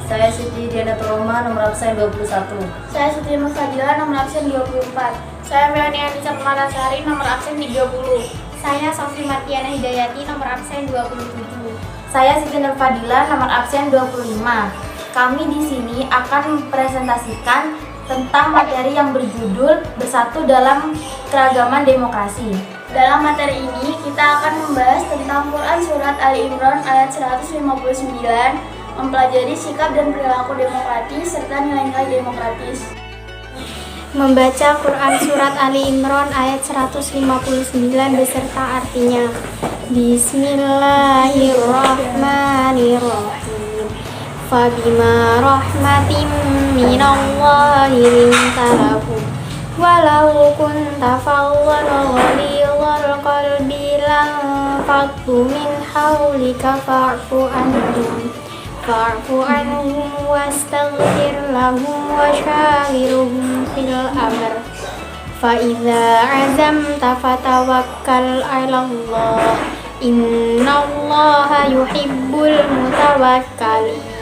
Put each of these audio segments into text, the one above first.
Saya Siti Dianatul Roma, nomor absen 21. Saya Siti Nurfadila, nomor absen 24. Saya Melani Anissa Pematasari, nomor absen 30. Saya Sofi Martiana Hidayati, nomor absen 27. Saya Siti Nurfadila, nomor absen 25. Kami di sini akan mempresentasikan tentang materi yang berjudul Bersatu dalam Keragaman Demokrasi. Dalam materi ini, kita akan membahas tentang Quran Surat Ali Imran ayat 159, mempelajari sikap dan perilaku demokratis, serta nilai-nilai demokratis. Membaca Quran Surat Ali Imran ayat 159 beserta artinya. Bismillahirrahmanirrahim. Fabima rahmatin minallahi linta lahum walau kunta fawwan ghalidhal qalbi lanfaddu min hawlika fa'fu anhum wastaghfir lahum wa syawirhum fil amr fa idza azamta fatawakkal 'ala Allah innallaha yuhibbul mutawakkalin.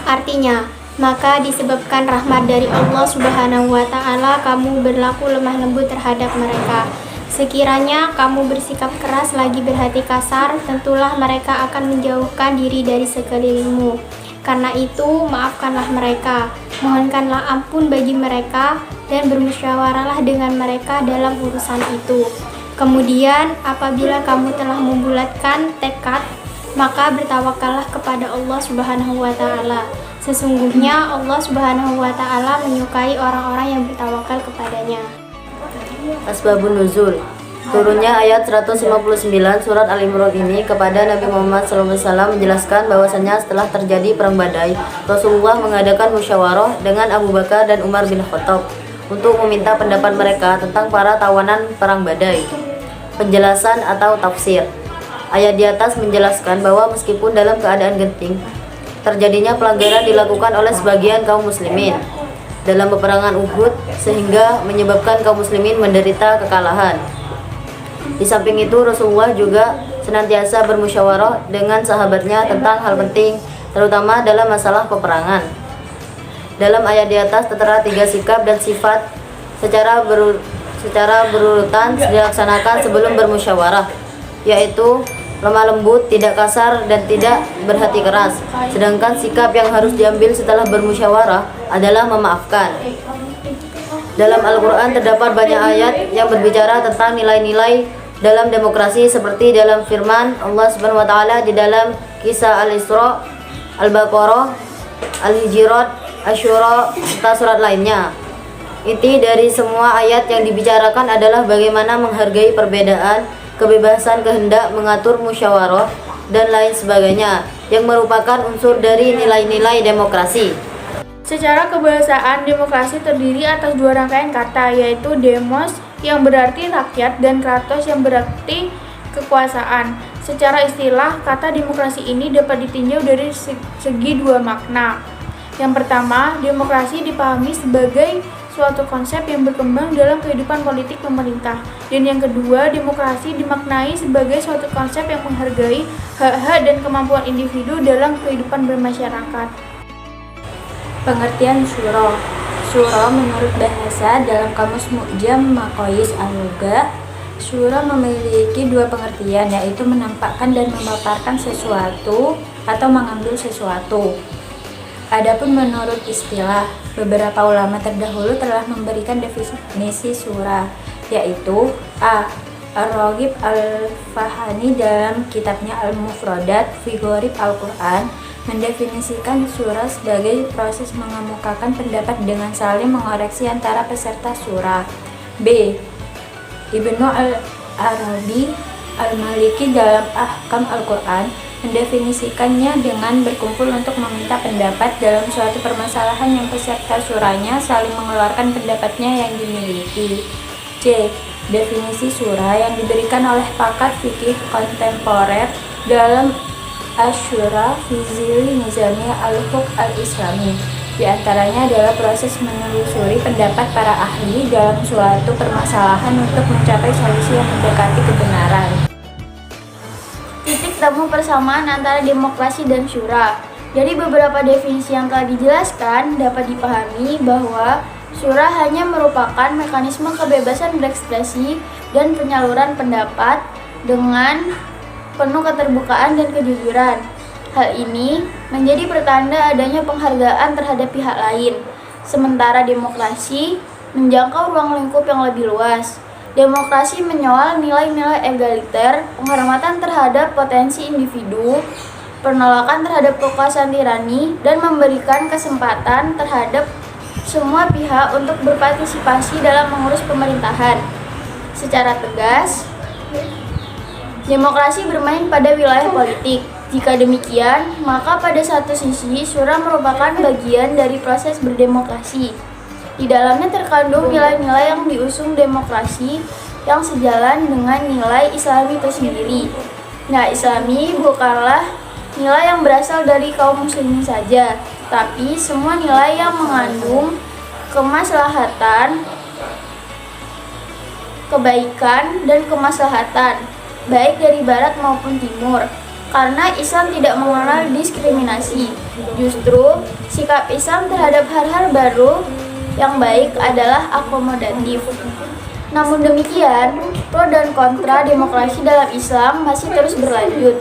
Artinya, maka disebabkan rahmat dari Allah Subhanahu wa Ta'ala, kamu berlaku lemah lembut terhadap mereka. Sekiranya kamu bersikap keras lagi berhati kasar, tentulah mereka akan menjauhkan diri dari sekelilingmu. Karena itu, maafkanlah mereka, mohonkanlah ampun bagi mereka, dan bermusyawarahlah dengan mereka dalam urusan itu. Kemudian, apabila kamu telah membulatkan tekad, maka bertawakallah kepada Allah Subhanahu wa Ta'ala. Sesungguhnya Allah Subhanahu wa Ta'ala menyukai orang-orang yang bertawakal kepadanya. Asbabun Nuzul. Turunnya ayat 159 surat Al-Imran ini kepada Nabi Muhammad SAW menjelaskan bahwasanya setelah terjadi perang Badai, Rasulullah mengadakan musyawarah dengan Abu Bakar dan Umar bin Khattab untuk meminta pendapat mereka tentang para tawanan perang Badai. Penjelasan atau tafsir. Ayat di atas menjelaskan bahwa meskipun dalam keadaan genting, terjadinya pelanggaran dilakukan oleh sebagian kaum muslimin dalam peperangan Uhud sehingga menyebabkan kaum muslimin menderita kekalahan. Di samping itu, Rasulullah juga senantiasa bermusyawarah dengan sahabatnya tentang hal penting, terutama dalam masalah peperangan. Dalam ayat di atas tertera 3 sikap dan sifat secara berurutan dilaksanakan sebelum bermusyawarah, yaitu lemah lembut, tidak kasar, dan tidak berhati keras. Sedangkan sikap yang harus diambil setelah bermusyawarah adalah memaafkan. Dalam Al-Quran terdapat banyak ayat yang berbicara tentang nilai-nilai dalam demokrasi, seperti dalam firman Allah Subhanahu wa Ta'ala di dalam kisah Al-Isra, Al-Baqarah, Al-Hujurat, Asy-Syura, serta surat lainnya. Inti dari semua ayat yang dibicarakan adalah bagaimana menghargai perbedaan, kebebasan kehendak, mengatur musyawarah, dan lain sebagainya, yang merupakan unsur dari nilai-nilai demokrasi. Secara kebahasaan, demokrasi terdiri atas 2 rangkaian kata, yaitu demos yang berarti rakyat dan kratos yang berarti kekuasaan. Secara istilah, kata demokrasi ini dapat ditinjau dari segi 2 makna. Yang pertama, demokrasi dipahami sebagai suatu konsep yang berkembang dalam kehidupan politik pemerintah. Dan yang kedua, demokrasi dimaknai sebagai suatu konsep yang menghargai hak-hak dan kemampuan individu dalam kehidupan bermasyarakat. Pengertian syura. Syura menurut bahasa dalam Kamus Mu'jam Maqayis Al-Lugha, syura memiliki 2 pengertian, yaitu menampakkan dan memaparkan sesuatu atau mengambil sesuatu. Adapun menurut istilah, beberapa ulama terdahulu telah memberikan definisi syura, yaitu A. Ar-Raghib Al-Fahani dalam kitabnya Al-Mufradat fi Gharib Al-Quran mendefinisikan syura sebagai proses mengemukakan pendapat dengan saling mengoreksi antara peserta syura. B. Ibnu Al-Arabi Al-Maliki dalam Ahkam Al-Quran mendefinisikannya dengan berkumpul untuk meminta pendapat dalam suatu permasalahan yang peserta syuranya saling mengeluarkan pendapatnya yang dimiliki. C. Definisi syura yang diberikan oleh pakar fikih kontemporer dalam Asy-Syura fi Zilli Nizami Al-Fiqh Al-Islami. Di antaranya adalah proses menelusuri pendapat para ahli dalam suatu permasalahan untuk mencapai solusi yang mendekati kebenaran. Titik temu persamaan antara demokrasi dan syura. Dari beberapa definisi yang telah dijelaskan, dapat dipahami bahwa syura hanya merupakan mekanisme kebebasan berekspresi dan penyaluran pendapat dengan penuh keterbukaan dan kejujuran. Hal ini menjadi pertanda adanya penghargaan terhadap pihak lain, sementara demokrasi menjangkau ruang lingkup yang lebih luas. Demokrasi menyoal nilai-nilai egaliter, penghormatan terhadap potensi individu, penolakan terhadap kekuasaan tirani, dan memberikan kesempatan terhadap semua pihak untuk berpartisipasi dalam mengurus pemerintahan. Secara tegas, demokrasi bermain pada wilayah politik. Jika demikian, maka pada satu sisi syura merupakan bagian dari proses berdemokrasi. Di dalamnya terkandung nilai-nilai yang diusung demokrasi yang sejalan dengan nilai Islami itu sendiri. Nah, Islami bukanlah nilai yang berasal dari kaum muslimin saja, tapi semua nilai yang mengandung kemaslahatan, kebaikan, dan kemaslahatan, baik dari barat maupun timur. Karena Islam tidak mengenal diskriminasi, justru sikap Islam terhadap hal-hal baru yang baik adalah akomodatif. Namun demikian, pro dan kontra demokrasi dalam Islam masih terus berlanjut.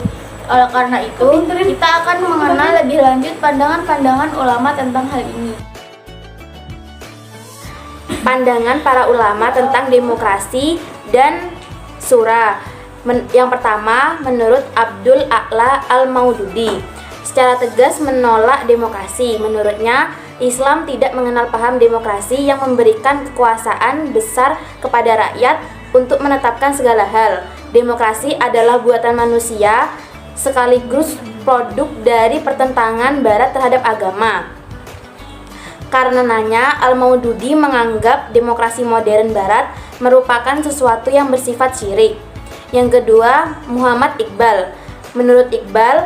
Oleh karena itu, kita akan mengenal lebih lanjut pandangan-pandangan ulama tentang hal ini. Pandangan para ulama tentang demokrasi dan syura. Yang pertama, menurut Abdul A'la Al-Maududi, secara tegas menolak demokrasi. Menurutnya, Islam tidak mengenal paham demokrasi yang memberikan kekuasaan besar kepada rakyat untuk menetapkan segala hal. Demokrasi adalah buatan manusia, sekaligus produk dari pertentangan Barat terhadap agama. Karenanya, Al-Maududi menganggap demokrasi modern Barat merupakan sesuatu yang bersifat syirik. Yang kedua, Muhammad Iqbal. Menurut Iqbal,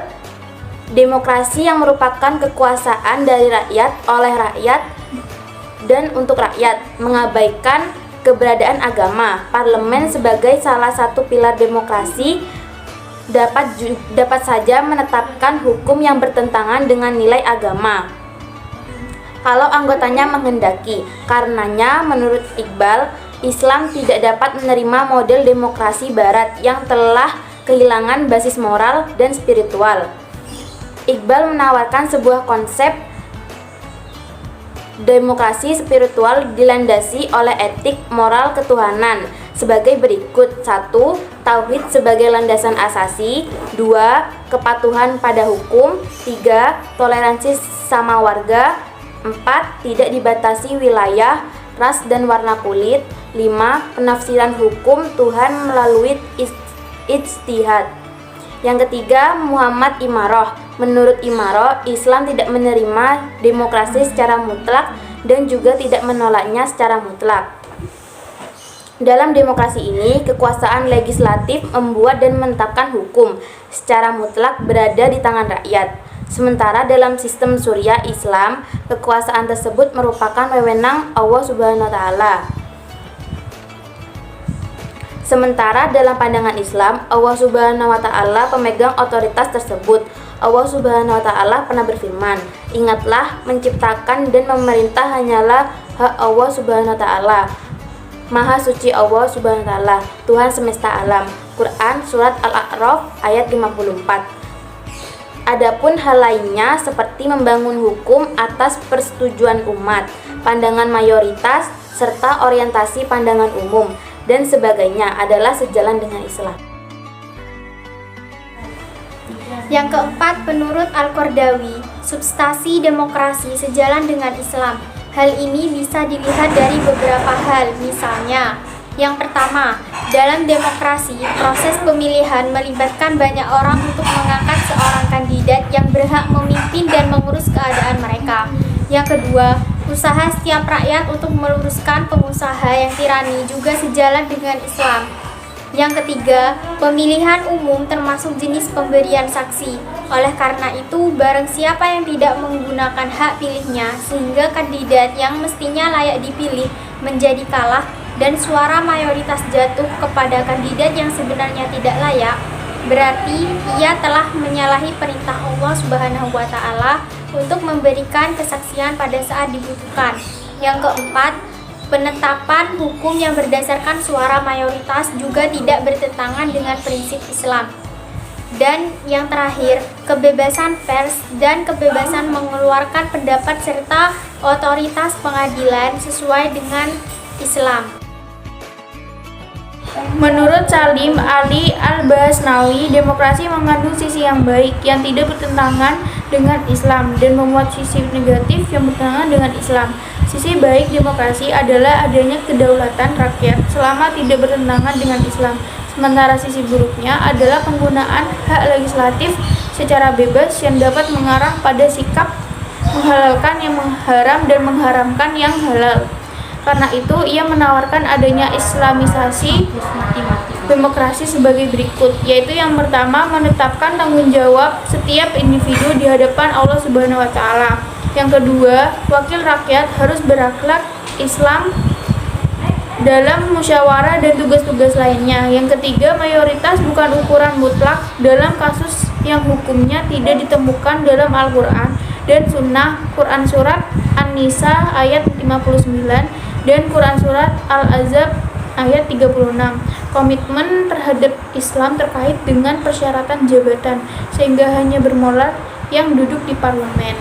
demokrasi yang merupakan kekuasaan dari rakyat, oleh rakyat, dan untuk rakyat, mengabaikan keberadaan agama. Parlemen sebagai salah satu pilar demokrasi dapat saja menetapkan hukum yang bertentangan dengan nilai agama kalau anggotanya menghendaki. Karenanya, menurut Iqbal, Islam tidak dapat menerima model demokrasi Barat yang telah kehilangan basis moral dan spiritual. Iqbal menawarkan sebuah konsep demokrasi spiritual dilandasi oleh etik moral ketuhanan sebagai berikut: 1. Tauhid sebagai landasan asasi. 2. Kepatuhan pada hukum. 3. Toleransi sama warga. 4. Tidak dibatasi wilayah, ras, dan warna kulit. 5. Penafsiran hukum Tuhan melalui ijtihad. Yang ketiga, Muhammad Imaroh. Menurut Imaroh, Islam tidak menerima demokrasi secara mutlak dan juga tidak menolaknya secara mutlak. Dalam demokrasi ini, kekuasaan legislatif membuat dan menetapkan hukum secara mutlak berada di tangan rakyat. Sementara dalam sistem Syariah Islam, kekuasaan tersebut merupakan wewenang Allah Subhanahu wa taala. Sementara dalam pandangan Islam, Allah Subhanahu wa taala pemegang otoritas tersebut. Allah Subhanahu wa taala pernah berfirman, "Ingatlah, menciptakan dan memerintah hanyalah hak Allah Subhanahu wa taala. Maha suci Allah Subhanahu wa taala, Tuhan semesta alam." Quran surat Al-A'raf ayat 54. Adapun hal lainnya seperti membangun hukum atas persetujuan umat, pandangan mayoritas, serta orientasi pandangan umum dan sebagainya adalah sejalan dengan Islam. Yang keempat, menurut Al-Qardawi, substansi demokrasi sejalan dengan Islam. Hal ini bisa dilihat dari beberapa hal, misalnya, yang pertama, dalam demokrasi, proses pemilihan melibatkan banyak orang untuk mengangkat seorang kandidat yang berhak memimpin dan mengurus keadaan mereka. Yang kedua, usaha setiap rakyat untuk meluruskan pengusaha yang tirani juga sejalan dengan Islam. Yang ketiga, pemilihan umum termasuk jenis pemberian saksi. Oleh karena itu, barang siapa yang tidak menggunakan hak pilihnya sehingga kandidat yang mestinya layak dipilih menjadi kalah dan suara mayoritas jatuh kepada kandidat yang sebenarnya tidak layak, berarti ia telah menyalahi perintah Allah Subhanahu wa taala untuk memberikan kesaksian pada saat dibutuhkan. Yang keempat, penetapan hukum yang berdasarkan suara mayoritas juga tidak bertentangan dengan prinsip Islam. Dan yang terakhir, kebebasan pers dan kebebasan mengeluarkan pendapat serta otoritas pengadilan sesuai dengan Islam. Menurut Salim Ali Al-Basnawi, demokrasi mengandung sisi yang baik yang tidak bertentangan dengan Islam dan memuat sisi negatif yang bertentangan dengan Islam. Sisi baik demokrasi adalah adanya kedaulatan rakyat selama tidak bertentangan dengan Islam. Sementara sisi buruknya adalah penggunaan hak legislatif secara bebas yang dapat mengarah pada sikap menghalalkan yang haram dan mengharamkan yang halal. Karena itu, ia menawarkan adanya islamisasi demokrasi sebagai berikut, yaitu yang pertama, menetapkan tanggung jawab setiap individu di hadapan Allah Subhanahu wa taala. Yang kedua, wakil rakyat harus berakhlak Islam dalam musyawarah dan tugas-tugas lainnya. Yang ketiga, mayoritas bukan ukuran mutlak dalam kasus yang hukumnya tidak ditemukan dalam Al-Quran dan Sunnah. Quran Surat An-Nisa ayat 59 dan Quran Surat Al-Ahzab ayat 36. Komitmen terhadap Islam terkait dengan persyaratan jabatan, sehingga hanya bermoral yang duduk di parlemen.